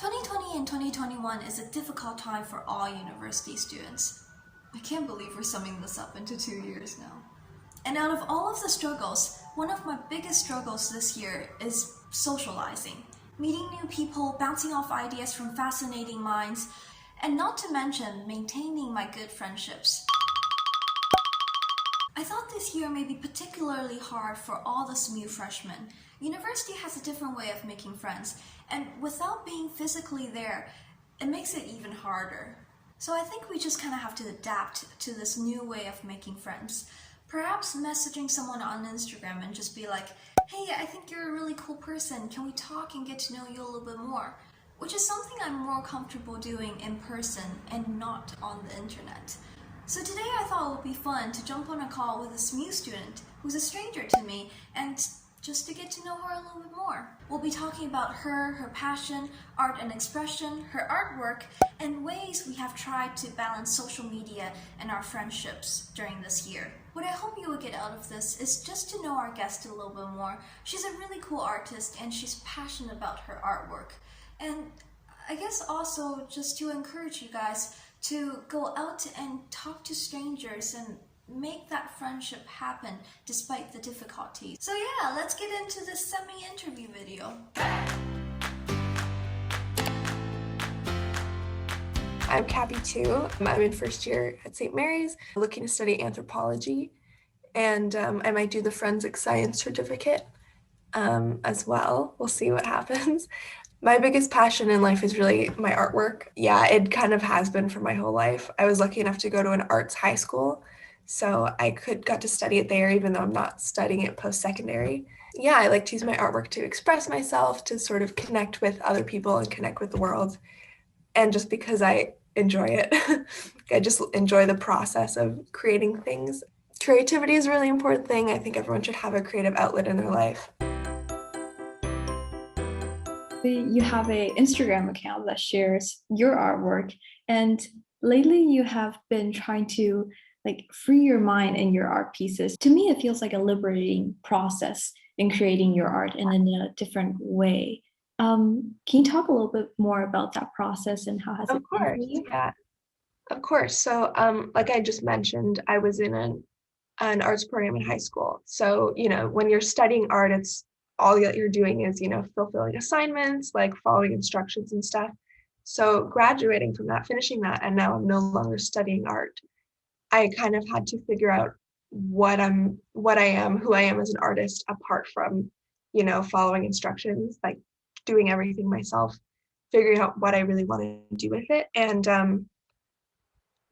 2020 and 2021 is a difficult time for all university students. I can't believe we're summing this up into 2 years now. And out of all of the struggles, one of my biggest struggles this year is socializing. Meeting new people, bouncing off ideas from fascinating minds, and not to mention maintaining my good friendships. I thought this year may be particularly hard for all the SMU freshmen. University has a different way of making friends, and without being physically there, it makes it even harder. So I think we just kind of have to adapt to this new way of making friends. Perhaps messaging someone on Instagram and just be like, hey, I think you're a really cool person, can we talk and get to know you a little bit more? Which is something I'm more comfortable doing in person and not on the internet. So today I thought it would be fun to jump on a call with a SMU student who's a stranger to me and just to get to know her a little bit more. We'll be talking about her passion, art and expression, her artwork, and ways we have tried to balance social media and our friendships during this year. What I hope you will get out of this is just to know our guest a little bit more. She's a really cool artist and she's passionate about her artwork. And I guess also just to encourage you guys to go out and talk to strangers and make that friendship happen despite the difficulties. So yeah, let's get into this semi-interview video. I'm Capitu. I'm in first year at St. Mary's, looking to study anthropology, and I might do the forensic science certificate as well. We'll see what happens. My biggest passion in life is really my artwork. Yeah, it kind of has been for my whole life. I was lucky enough to go to an arts high school, so I got to study it there even though I'm not studying it post-secondary. Yeah, I like to use my artwork to express myself, to sort of connect with other people and connect with the world. And just because I enjoy it, I just enjoy the process of creating things. Creativity is a really important thing. I think everyone should have a creative outlet in their life. You have a Instagram account that shares your artwork, and lately you have been trying to free your mind in your art pieces. To me, it feels like a liberating process in creating your art in a different way. Can you talk a little bit more about that process and how has it been for you? Yeah, of course. So, like I just mentioned, I was in an arts program in high school. So, when you're studying art, it's all that you're doing is, fulfilling assignments, like following instructions and stuff. So graduating from that, finishing that, and now I'm no longer studying art, I kind of had to figure out what I am, who I am as an artist, apart from, following instructions, like doing everything myself, figuring out what I really want to do with it. And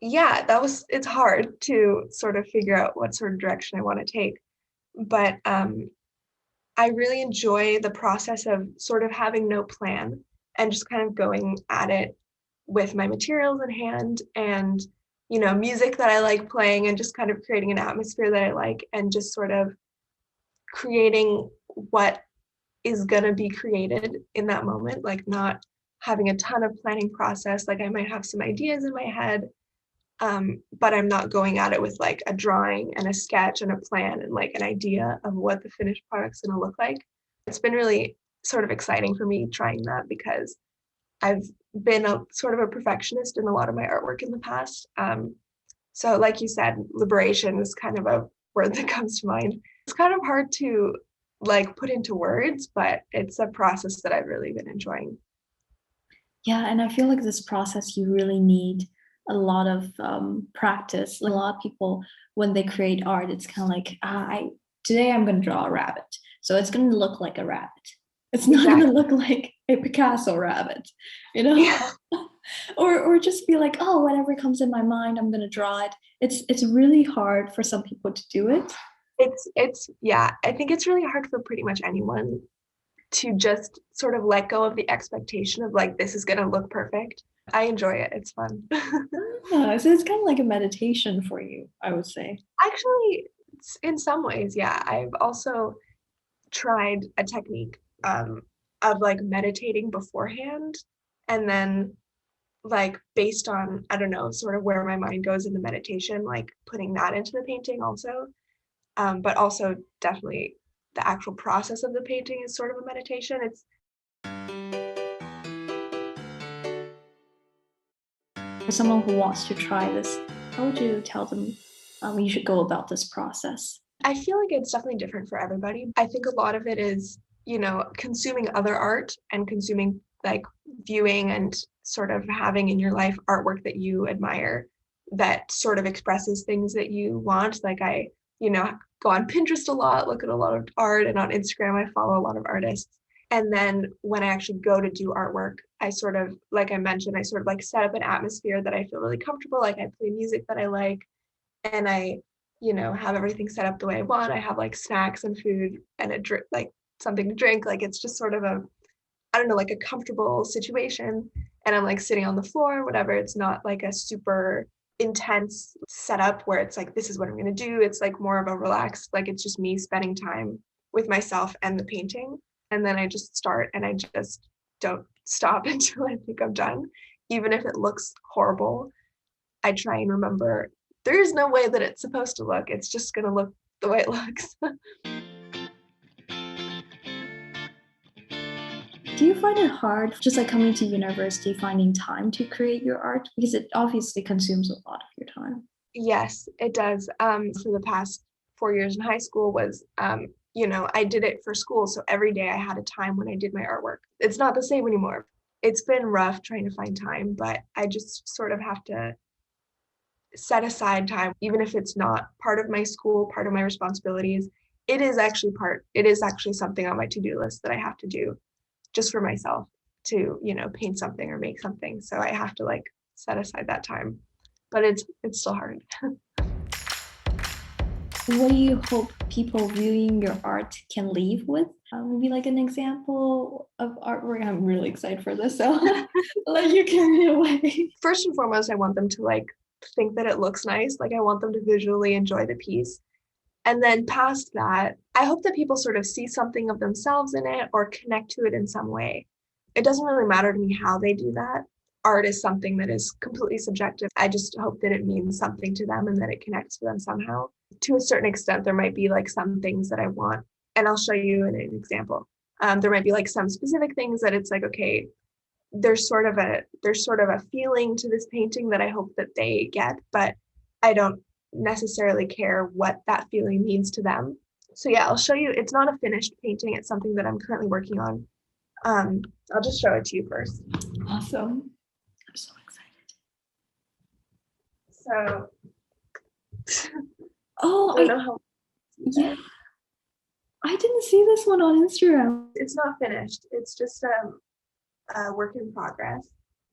yeah, it's hard to sort of figure out what sort of direction I want to take. But I really enjoy the process of sort of having no plan and just kind of going at it with my materials in hand and, music that I like playing and just kind of creating an atmosphere that I like and just sort of creating what is going to be created in that moment, like not having a ton of planning process. Like I might have some ideas in my head, but I'm not going at it with like a drawing and a sketch and a plan and like an idea of what the finished product's going to look like. It's been really sort of exciting for me trying that because I've been a sort of a perfectionist in a lot of my artwork in the past. So like you said, liberation is kind of a word that comes to mind. It's kind of hard to like put into words, but it's a process that I've really been enjoying. Yeah, and I feel like this process you really need a lot of practice. A lot of people, when they create art, it's kind of like, today I'm going to draw a rabbit. So it's going to look like a rabbit. It's not going to look like a Picasso rabbit, Yeah. or just be like, oh, whatever comes in my mind, I'm going to draw it. It's really hard for some people to do it. Yeah, I think it's really hard for pretty much anyone to just sort of let go of the expectation of like, this is going to look perfect. I enjoy it. It's fun. Yeah, so it's kind of like a meditation for you, I would say. Actually, in some ways, yeah. I've also tried a technique of like meditating beforehand and then like based on, I don't know, sort of where my mind goes in the meditation, like putting that into the painting also. But also definitely the actual process of the painting is sort of a meditation. For someone who wants to try this, how would you tell them you should go about this process? I feel like it's definitely different for everybody. I think a lot of it is, consuming other art and consuming like viewing and sort of having in your life artwork that you admire that sort of expresses things that you want. Like I, go on Pinterest a lot, look at a lot of art, and on Instagram, I follow a lot of artists. And then when I actually go to do artwork, I sort of, like I mentioned, I sort of like set up an atmosphere that I feel really comfortable. Like I play music that I like, and I, have everything set up the way I want. I have like snacks and food and a drink, like something to drink. Like it's just sort of I don't know, like a comfortable situation. And I'm like sitting on the floor, whatever. It's not like a super intense setup where it's like, this is what I'm going to do. It's like more of a relaxed, like it's just me spending time with myself and the painting. And then I just start and I just don't stop until I think I'm done. Even if it looks horrible, I try and remember there is no way that it's supposed to look. It's just going to look the way it looks. Do you find it hard, just like coming to university, finding time to create your art? Because it obviously consumes a lot of your time. Yes, it does. For the past 4 years in high school was, I did it for school. So every day I had a time when I did my artwork. It's not the same anymore. It's been rough trying to find time, but I just sort of have to set aside time, even if it's not part of my school, part of my responsibilities. It is actually something on my to-do list that I have to do just for myself to, paint something or make something. So I have to like set aside that time, but it's still hard. What do you hope people viewing your art can leave with? Maybe like an example of artwork. I'm really excited for this, so I'll let you carry it away. First and foremost, I want them to like think that it looks nice. Like I want them to visually enjoy the piece. And then past that, I hope that people sort of see something of themselves in it or connect to it in some way. It doesn't really matter to me how they do that. Art is something that is completely subjective. I just hope that it means something to them and that it connects to them somehow. To a certain extent, there might be like some things that I want, and I'll show you an example. There might be like some specific things that it's like, okay, there's sort of a feeling to this painting that I hope that they get, but I don't necessarily care what that feeling means to them. So yeah, I'll show you. It's not a finished painting. It's something that I'm currently working on. I'll just show it to you first. Awesome. I'm so excited. So, Oh, I don't know how. yeah. I didn't see this one on Instagram. It's not finished. It's just a work in progress.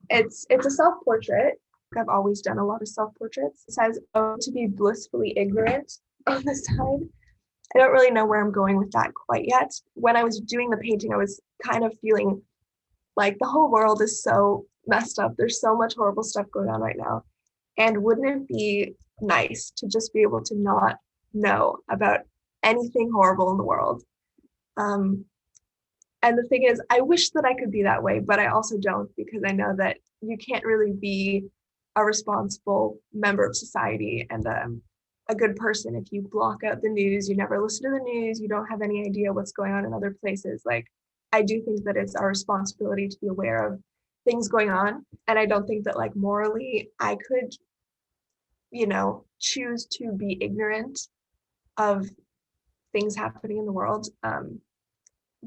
It's a self-portrait. I've always done a lot of self-portraits. It says, "Oh, to be blissfully ignorant" on the side. I don't really know where I'm going with that quite yet. When I was doing the painting, I was kind of feeling like the whole world is so messed up. There's so much horrible stuff going on right now. And wouldn't it be nice to just be able to not know about anything horrible in the world? And the thing is, I wish that I could be that way, but I also don't, because I know that you can't really be a responsible member of society and a good person if you block out the news, you never listen to the news, you don't have any idea what's going on in other places. Like, I do think that it's our responsibility to be aware of things going on. And I don't think that like morally I could, choose to be ignorant of things happening in the world.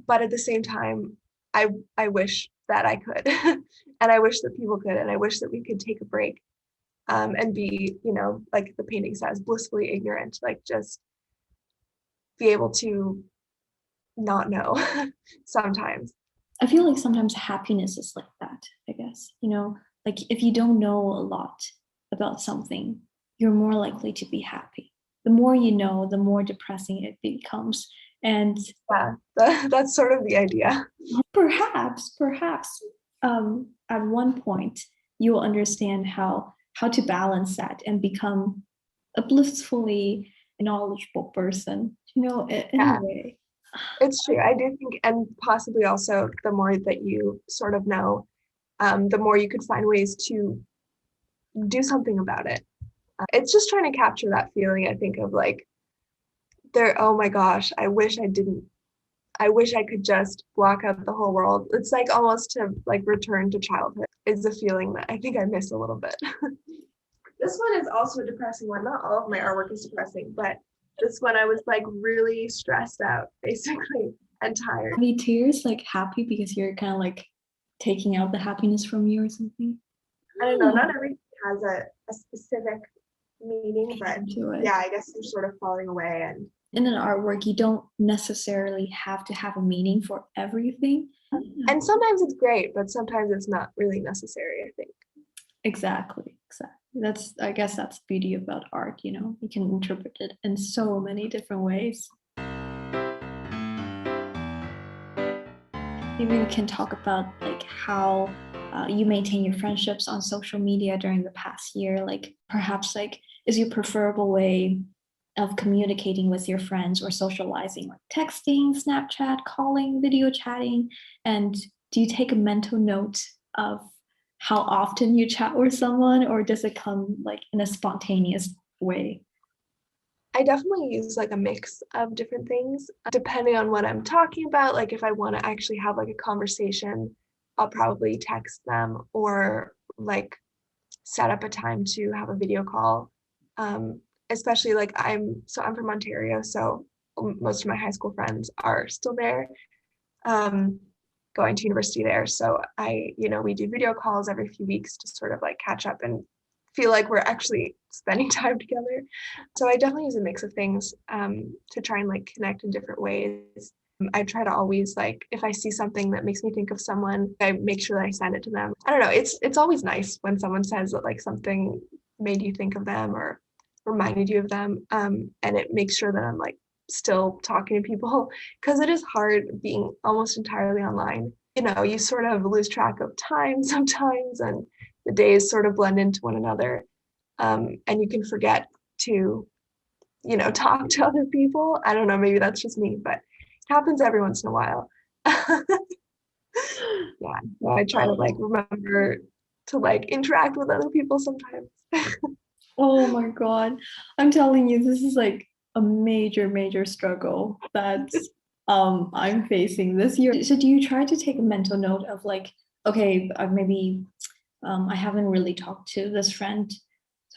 But at the same time, I wish that I could, and I wish that people could, and I wish that we could take a break and be, like the painting says, blissfully ignorant, like just be able to not know sometimes. I feel like sometimes happiness is like that, I guess. Like if you don't know a lot about something, you're more likely to be happy. The more you know, the more depressing it becomes. And yeah, that's sort of the idea. Perhaps, at one point, you will understand how to balance that and become a blissfully knowledgeable person, in a way. It's true. I do think, and possibly also the more that you sort of know, the more you could find ways to do something about it. It's just trying to capture that feeling, I think, of like, oh my gosh, I wish I could just block out the whole world. It's like almost to like return to childhood. is a feeling that I think I miss a little bit. This one is also a depressing one. Not all of my artwork is depressing, but this one I was like really stressed out basically and tired. Any tears, like happy because you're kind of like taking out the happiness from you or something? I don't know, not everything has a specific meaning, but yeah, I guess you're sort of falling away. And in an artwork, you don't necessarily have to have a meaning for everything. And sometimes it's great, but sometimes it's not really necessary, I think. Exactly. I guess that's the beauty about art, you know, you can interpret it in so many different ways. Maybe we can talk about like how you maintain your friendships on social media during the past year. Like perhaps like is your preferable way of communicating with your friends or socializing, like texting, Snapchat, calling, video chatting? And do you take a mental note of how often you chat with someone, or does it come like in a spontaneous way? I definitely use like a mix of different things depending on what I'm talking about. Like if I want to actually have like a conversation, I'll probably text them or like set up a time to have a video call. Especially like I'm from Ontario, so most of my high school friends are still there, going to university there. So we do video calls every few weeks to sort of like catch up and feel like we're actually spending time together. So I definitely use a mix of things to try and like connect in different ways. I try to always like if I see something that makes me think of someone, I make sure that I send it to them. I don't know, it's always nice when someone says that like something made you think of them or reminded you of them, and it makes sure that I'm like still talking to people because it is hard being almost entirely online. You sort of lose track of time sometimes and the days sort of blend into one another, and you can forget to talk to other people. I don't know, maybe that's just me, but it happens every once in a while. Yeah, so I try to like remember to like interact with other people sometimes. Oh my God. I'm telling you, this is like a major struggle that I'm facing this year. So do you try to take a mental note of like, okay, maybe I haven't really talked to this friend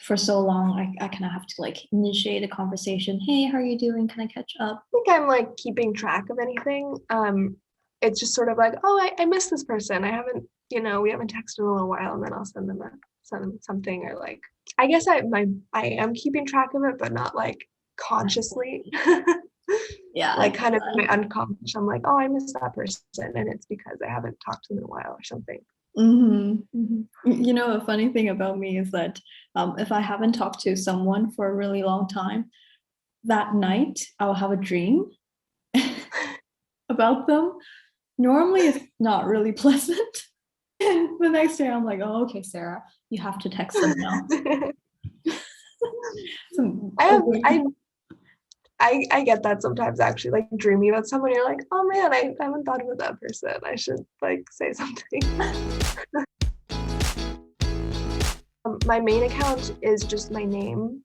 for so long. I kind of have to like initiate a conversation. Hey, how are you doing? Can I catch up? I think I'm like keeping track of anything. It's just sort of like, oh, I miss this person. I haven't, we haven't texted in a little while, and then I'll send them something, or like I guess I am keeping track of it, but not like consciously. Yeah, like kind of in my unconscious, I'm like, oh, I miss that person, and it's because I haven't talked to them in a while or something. You know, a funny thing about me is that if I haven't talked to someone for a really long time, that night I'll have a dream about them. Normally it's not really pleasant. And the next day I'm like, oh, okay, Sarah, you have to text them now. I get that sometimes, actually, like dreaming about someone, you're like, oh man, I haven't thought about that person. I should like say something. My main account is just my name,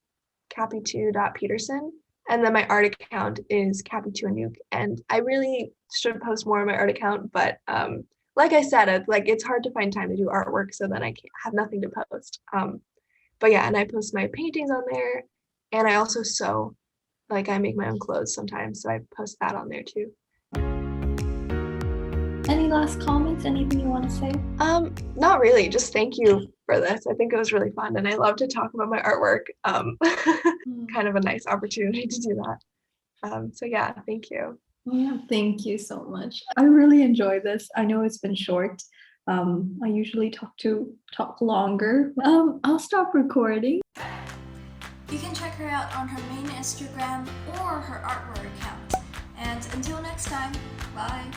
Capitu.Petersen. And then my art account is Capitu, and I really should post more on my art account, but like I said, it's hard to find time to do artwork, so then I can't have nothing to post. But yeah, and I post my paintings on there, and I also sew. Like I make my own clothes sometimes, so I post that on there too. Any last comments? Anything you want to say? Not really. Just thank you for this. I think it was really fun, and I love to talk about my artwork. Kind of a nice opportunity to do that. So yeah, thank you. Yeah, thank you so much. I really enjoy this. I know it's been short. I usually talk longer. I'll stop recording. You can check her out on her main Instagram or her artwork account. And until next time, bye!